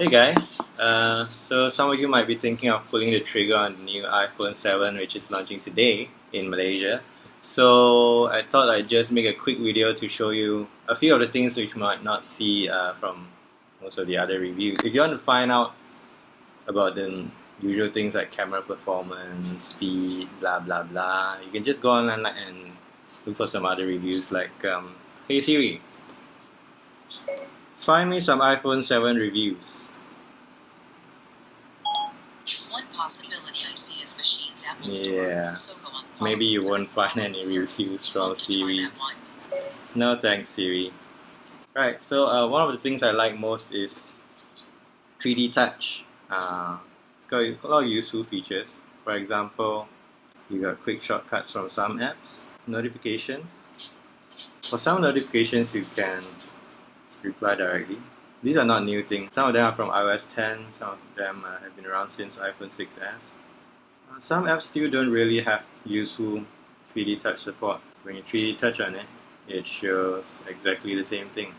Hey guys, so some of you might be thinking of pulling the trigger on the new iPhone 7 which is launching today in Malaysia. So I thought I'd just make a quick video to show you a few of the things which you might not see from most of the other reviews. If you want to find out about the usual things like camera performance, speed, blah blah blah, you can just go online and look for some other reviews like Hey Siri, find me some iPhone 7 reviews. One possibility I see is machines Apple Yeah, Store. maybe you won't find any reviews from Siri. No thanks, Siri. Right, so one of the things I like most is 3D touch. It's got a lot of useful features. For example, you got quick shortcuts from some apps, notifications. For some notifications, you can reply directly. These are not new things. Some of them are from iOS 10, some of them have been around since iPhone 6s. Some apps still don't really have useful 3D touch support. When you 3D touch on it, it shows exactly the same thing.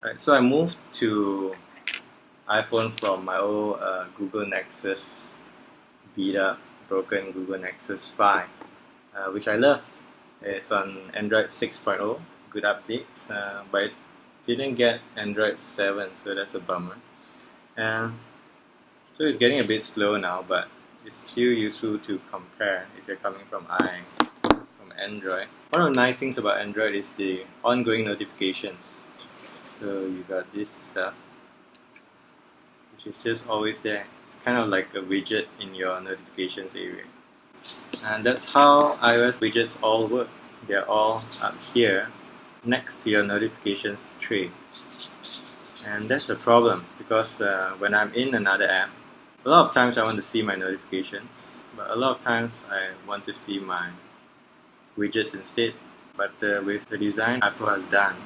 Right, so I moved to iPhone from my old Google Nexus beat up, broken Google Nexus 5, which I loved. It's on Android 6.0, good updates, but it didn't get Android 7, so that's a bummer. So it's getting a bit slow now, but it's still useful to compare if you're coming from Android. One of the nice things about Android is the ongoing notifications. So you got this stuff, which is just always there. It's kind of like a widget in your notifications area. And that's how iOS widgets all work. They're all up here next to your notifications tray. And that's a problem because when I'm in another app, a lot of times I want to see my notifications, but a lot of times I want to see my widgets instead. But with the design Apple has done,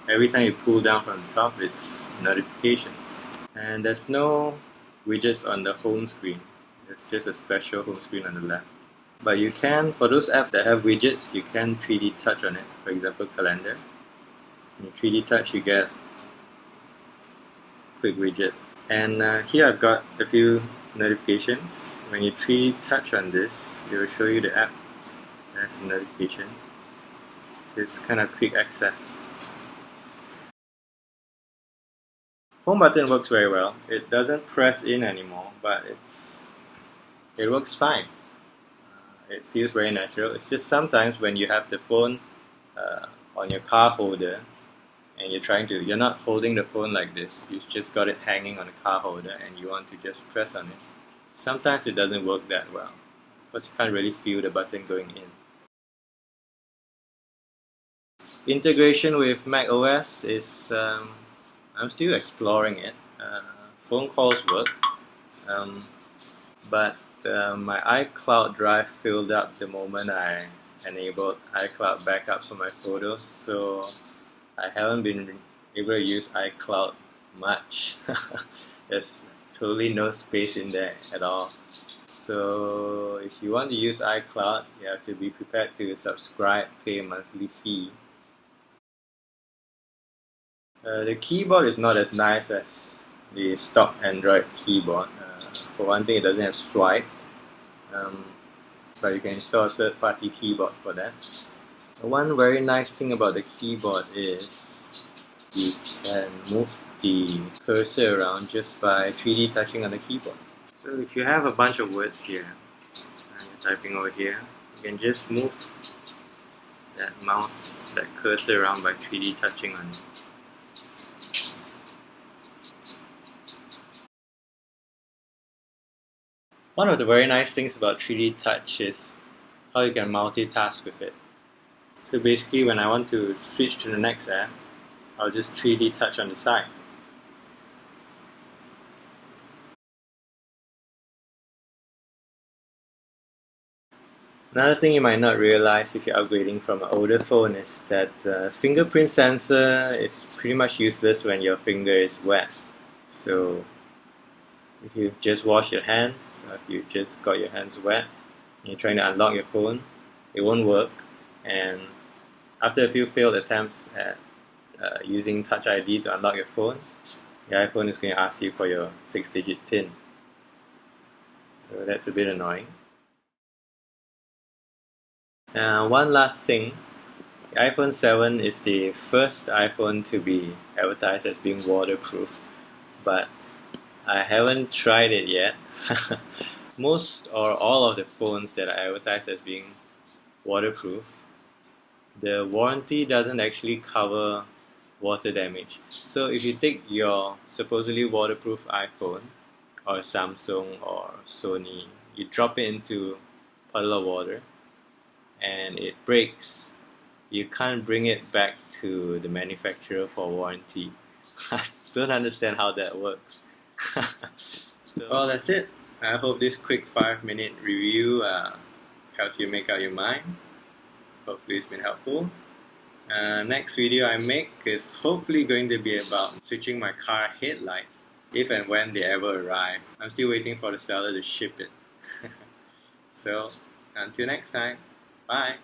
every time you pull down from the top, it's notifications. And there's no widgets on the home screen. It's just a special home screen on the left. But you can, for those apps that have widgets, you can 3D touch on it. For example, calendar. When you 3D touch, you get quick widget. And here I've got a few notifications. When you 3D touch on this, it will show you the app as a notification. So it's kind of quick access. Home button works very well. It doesn't press in anymore, but it works fine. It feels very natural. It's just sometimes when you have the phone on your car holder and you're not holding the phone like this, you've just got it hanging on the car holder and you want to just press on it. Sometimes it doesn't work that well because you can't really feel the button going in. Integration with Mac OS is, I'm still exploring it. Phone calls work, but my iCloud drive filled up the moment I enabled iCloud backup for my photos, so I haven't been able to use iCloud much. There's totally no space in there at all. So if you want to use iCloud, you have to be prepared to subscribe, pay a monthly fee. The keyboard is not as nice as the stock Android keyboard. For one thing, it doesn't have swipe, but you can install a third-party keyboard for that. One very nice thing about the keyboard is you can move the cursor around just by 3D touching on the keyboard. So if you have a bunch of words here and you're typing over here, you can just move that cursor around by 3D touching on it. One of the very nice things about 3D touch is how you can multitask with it. So basically when I want to switch to the next app, I'll just 3D touch on the side. Another thing you might not realize if you're upgrading from an older phone is that fingerprint sensor is pretty much useless when your finger is wet. So if you just wash your hands, or if you just got your hands wet and you're trying to unlock your phone, it won't work. And after a few failed attempts at using Touch ID to unlock your phone, the iPhone is going to ask you for your 6-digit PIN. So that's a bit annoying. One last thing, the iPhone 7 is the first iPhone to be advertised as being waterproof, but I haven't tried it yet. Most or all of the phones that are advertised as being waterproof, the warranty doesn't actually cover water damage. So if you take your supposedly waterproof iPhone or Samsung or Sony, you drop it into a puddle of water and it breaks, you can't bring it back to the manufacturer for warranty. I don't understand how that works. So, well, that's it. I hope this quick 5-minute review helps you make up your mind. Hopefully it's been helpful. Next video I make is hopefully going to be about switching my car headlights if and when they ever arrive. I'm still waiting for the seller to ship it. So until next time, bye!